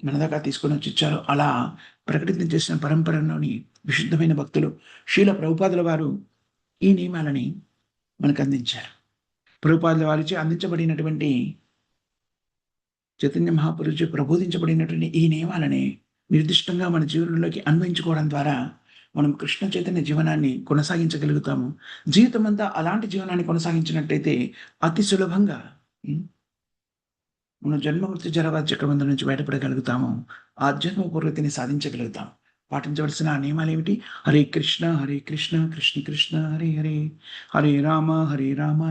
మన దాకా తీసుకొని వచ్చి ఇచ్చారు. అలా ప్రకటితం చేసిన పరంపరలోని విశుద్ధమైన భక్తులు శ్రీల ప్రభుపాదుల వారు ఈ నియమాలని మనకు అందించారు. ప్రభుపాదుల వారిచే అందించబడినటువంటి చైతన్య మహాపురుషు ప్రబోధించబడినటువంటి ఈ నియమాలని నిర్దిష్టంగా మన జీవనంలోకి అన్వయించుకోవడం ద్వారా మనం కృష్ణ చైతన్య జీవనాన్ని కొనసాగించగలుగుతాము. జీవితం అంతా అలాంటి జీవనాన్ని కొనసాగించినట్టయితే అతి సులభంగా మనం జన్మమృత్యు జరవా చక్రబంధం నుంచి బయటపడగలుగుతాము. ఆధ్యాత్మిక పురోగతిని సాధించగలుగుతాం. పాటించవలసిన నియమాలు ఏమిటి? హరే కృష్ణ కృష్ణ కృష్ణ హరే హరే, హరే రామ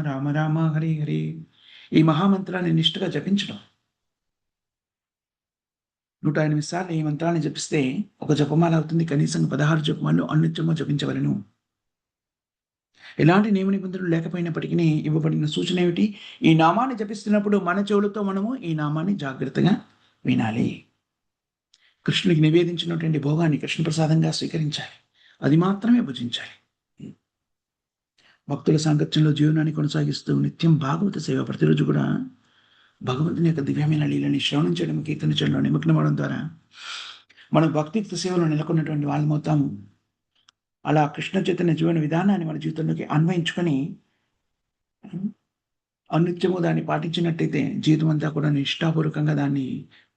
రామ రామ హరే హరే. ఈ మహామంత్రాన్ని నిష్ఠగా జపించడం. 108 సార్లు ఈ మంత్రాన్ని జపిస్తే ఒక జపమాల అవుతుంది. కనీసం 16 జపమాలు అనిత్యము జపించవలను. ఎలాంటి నియమ నిబంధనలు లేకపోయినప్పటికీ ఇవ్వబడిన సూచన ఏమిటి? ఈ నామాన్ని జపిస్తున్నప్పుడు మన చెవులతో మనము ఈ నామాన్ని జాగ్రత్తగా వినాలి. కృష్ణునికి నివేదించినటువంటి భోగాన్ని కృష్ణ ప్రసాదంగా స్వీకరించాలి. అది మాత్రమే భుజించాలి. భక్తుల సాంగత్యంలో జీవనాన్ని కొనసాగిస్తూ నిత్యం భాగవత సేవ ప్రతిరోజు కూడా భగవంతుని యొక్క దివ్యమైన లీలని శ్రవణం చేయడం, కీర్తన చేయడంలో నిమగ్నమవడం ద్వారా మనం భక్తియుక్త సేవలో నెలకొన్నటువంటి వాళ్ళమవుతాము. అలా కృష్ణ చైతన్య జీవన విధానాన్ని మన జీవితంలోకి అన్వయించుకొని అనిత్యము దాన్ని పాటించినట్టయితే, జీవితం అంతా కూడా నిష్ఠాపూర్వకంగా దాన్ని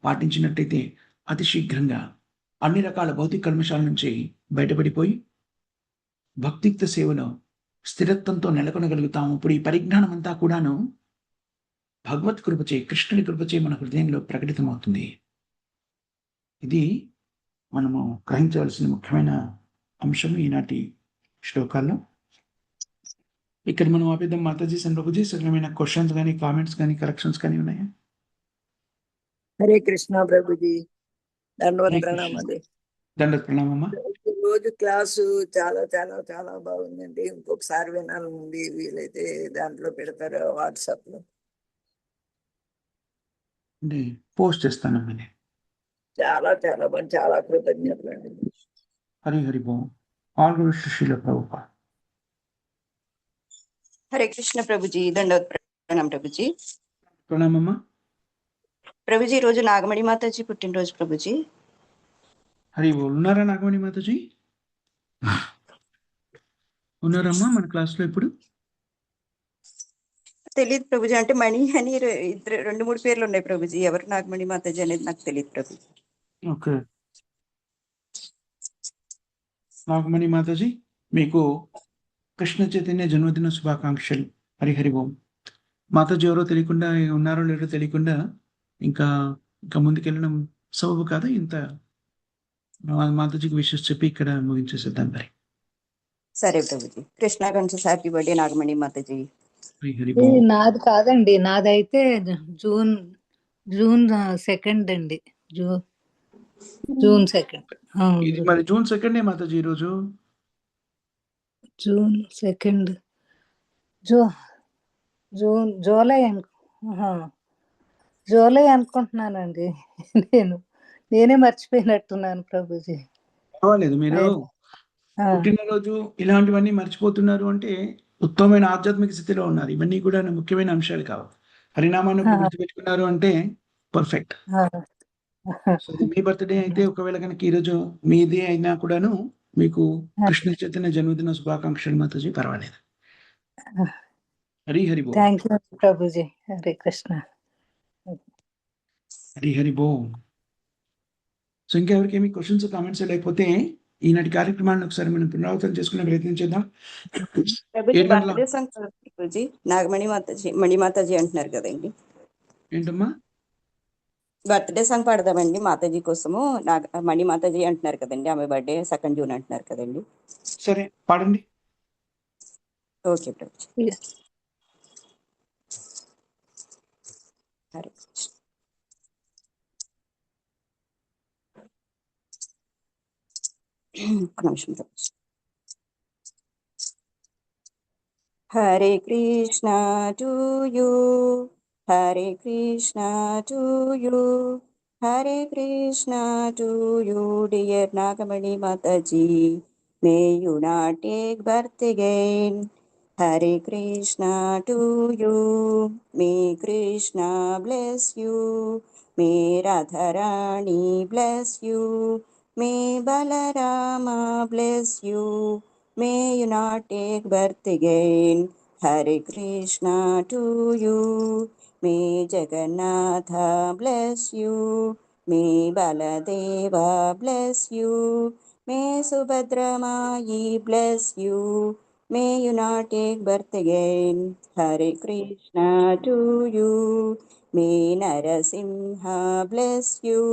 పాటించినట్టయితే అతి శీఘ్రంగా అన్ని రకాల భౌతిక కల్మషాల నుంచి బయటపడిపోయి భక్తియుక్త సేవలో స్థిరత్వంతో నెలకొనగలుగుతాము. ఇప్పుడు ఈ పరిజ్ఞానం అంతా కూడాను భగవత్ కృపచే, కృష్ణుని కృపచే మన హృదయంలో ప్రకటితమవుతుంది. ఇది మనము గ్రహించవలసిన ముఖ్యమైన అంశం ఈనాటి శ్లోకాల్లో. ఇక్కడ మనం ఆపేద్దాం. మాతాజీ అండ్ ప్రభుజీ, సరళమైన క్వశ్చన్స్ కానీ, కామెంట్స్ కానీ, కరెక్షన్స్ కానీ ఉన్నాయా? హరే కృష్ణ ప్రభుజీ, దండవత్ హరే కృష్ణ. ప్రణామాలు. దండత్ ప్రణామమ్మా. రోజు క్లాసు చాలా చాలా చాలా బాగుందండి. ఇంకొకసారి వినాలనుంది. వీలైతే దాంట్లో పెడతారు వాట్సాప్ లో. అంటే పోస్ట్ చేస్తానమ్మా నేను. చాలా చాలా బాగుంది. చాలా కృతజ్ఞతలు అండి. హరి హరి బోం. ఆల్ గురు శ్రీల ప్రభుపా. హరే కృష్ణ ప్రభుజీ, దండవత్ ప్రణామం ప్రభుజీ. ప్రణామమ్మా. ప్రభుజీ, ఈ రోజు నాగమణి మాతాజీ పుట్టినరోజు ప్రభుజీ. హరి బోల్. ఉన్నారా నాగమణి మాతాజీ? ఉన్నారమ్మా మన క్లాస్లో ఇప్పుడు? తెలియదు ప్రభుజీ, అంటే మణి అని ఇద్దరు 2-3 పేర్లు ఉన్నాయి ప్రభుజీ. ఎవరు నాగమణి మాతాజీ అనేది నాకు తెలియదు ప్రభుజీ. ఓకే. నాగమణి మాతాజీ, మీకు కృష్ణ చైతన్య జన్మదిన శుభాకాంక్షలు. హరి హరి ఓం. మాతాజీ ఎవరో తెలియకుండా, ఉన్నారో లేదో తెలియకుండా ఇంకా ఇంకా ముందుకెళ్ళడం సబబు కాదు. ఇంత మాతాజీకి విషయం చెప్పి ఇక్కడ ముగించేసేద్దాం మరి. సరే Prabhuji. Krishna conscious happy birthday Nagamani Mataji. Hari Hari ఇది ఓం. నాది కాదండి, నాదైతే జూన్ 2 అండి. జూన్ 2. ఇది మరి జూన్ 2 మాతాజీ ఈరోజు. జూన్ 2 జూలై జూలై అనుకుంటున్నానండి. నేనే మర్చిపోయినట్టున్నాను ప్రభుజీ. పర్వాలేదు, మీరు ఆ, పుట్టినరోజు ఇలాంటివన్నీ మర్చిపోతున్నారు అంటే ఉత్తమమైన ఆధ్యాత్మిక స్థితిలో ఉన్నారు. ఇవన్నీ కూడా ముఖ్యమైన అంశాలు కావు. హరినామాన్ని ఒకటి గుర్తుపెట్టుకున్నారు అంటే పర్ఫెక్ట్. ఆ, సో ఇది మీ బర్త్డే అయితే, ఒకవేళ కనుక ఈరోజు మీది అయినా కూడాను మీకు కృష్ణ చైతన్య జన్మదిన శుభాకాంక్షలు మాతాజీ. పర్వాలేదు. హరి హరి బోల్. Thank you Prabhuji. Hare Krishna. Hari Hari boll. So ఇంకెవరికి ఏమి క్వశ్చన్స్ కామెంట్స్ లేకపోతే ఈనాటి కార్యక్రమాన్ని ఒకసారి మనం పునరావృతం చేసుకునే ప్రయత్నం చేద్దాం. ప్రభుజీ, 7 గంటల బర్త్డే సాంగ్ ప్రభుజీ. నాగమణి మాతాజీ, మణి మాతాజీ అంటున్నారు కదండి. ఏంటమ్మా? బర్త్డే సాంగ్ పాడదామండి మాతాజీ కోసము. మణి మాతాజీ అంటున్నారు కదండి, ఆమె బర్త్డే 2 జూన్ అంటున్నారు కదండి. సరే పాడండి. ఓకే ప్రభుజీ. హరే కృష్ణ. ఒక్క నిమిషం Prabhuji. Hare Krishna to you, Hare Krishna to you, Hare Krishna to you, dear Nagamani Mataji. May you not take birth again. Hare Krishna to you. May Krishna bless you. May Radharani bless you. May Balarama bless you. May you not take birth again. Hare Krishna to you. May Jagannatha bless you. May Baladeva bless you. May Subhadra Mai bless you. May you not take birth again. Hare Krishna to you. May Narasimha bless you.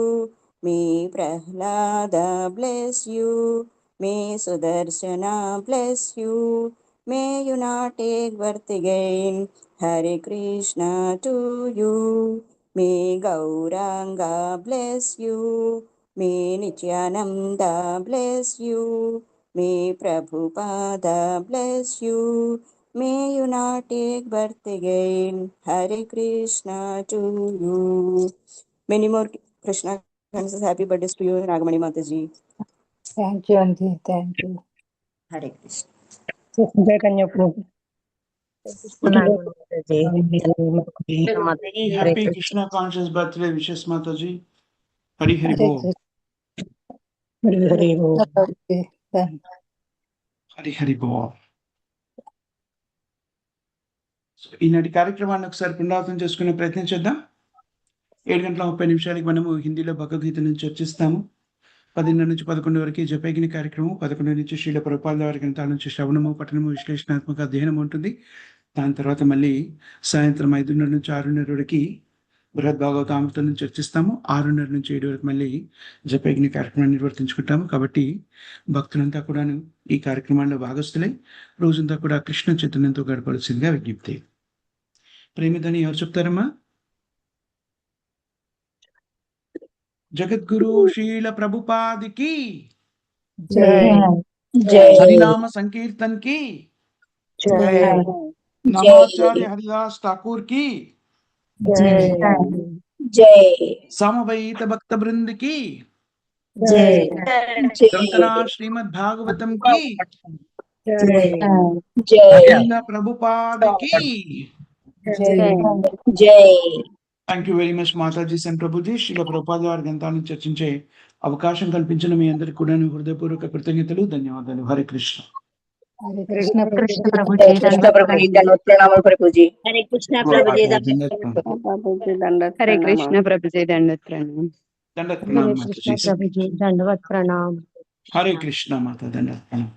May Prahlada bless you. May Sudarshana bless you. May you not take birth again. Hare Krishna to you. May Gauranga bless you. May Nityananda bless you. May Prabhupada bless you. May you not take birth again. Hare Krishna to you. Many more Krishna conscious happy birthdays to you, Nagamani Mataji. Thank you అండి. Thank you. Hare Krishna. Happy Krishna conscious birthday wishes Mataji. Hari Hari బోల్. హరి హరి బోల్. ఈనాటి కార్యక్రమాన్ని ఒకసారి పునరావృతం చేసుకునే ప్రయత్నం చేద్దాం. 7:30 మనము హిందీలో భగవద్గీతను చర్చిస్తాము. 10 నుంచి 11 వరకు జపయజ్ఞ కార్యక్రమం, 11 నుంచి శ్రీల ప్రభుపాద వారి గ్రంథాల నుంచి శ్రవణము, పఠనము, విశ్లేషణాత్మక అధ్యయనం ఉంటుంది. దాని తర్వాత మళ్ళీ సాయంత్రం 5:30 నుంచి 6:30 వరకు బృహద్ భాగవతామృతం చర్చిస్తాము. 6:30 నుంచి 7 వరకు మళ్ళీ జపయజ్ఞ కార్యక్రమాన్ని నిర్వర్తించుకుంటాము. కాబట్టి భక్తులంతా కూడాను ఈ కార్యక్రమాల్లో భాగస్థులై రోజంతా కూడా కృష్ణ చైతన్యంతో గడపవలసిందిగా విజ్ఞప్తి. ప్రేమిదని ఎవరు చెప్తారమ్మా? జగద్గురు శ్రీల ప్రభుపాదికి హరినామ సంకీర్తన్ కి నమాచార్య హరిదాస్ ఠాకూర్ కి సమవైత భక్త బృంద్ కి సంతనా శ్రీమద్ భాగవతం కి అఖిల ప్రభుపాదికి. Thank you very much Mataji and Prabhuji. Srila Prabhupada వారి గ్రంథాలను చర్చించే అవకాశం కల్పించిన మీ అందరికి కూడా హృదయపూర్వక కృతజ్ఞతలు, ధన్యవాదాలు. హరే కృష్ణ. హరే కృష్ణ కృష్ణ ప్రభుజీ. ప్రభుజీ దండోత్ప్రణామాలు ప్రభుజీ. హరే కృష్ణ ప్రభుజీ హరే కృష్ణ ప్రభుజీ దండోత్ ప్రణామం. దండత్ ప్రణామ్ మాతాజీ. ప్రభుజీ దండవత్ ప్రణామ్. హరే కృష్ణ మాతా దండత్ ప్రణామ్.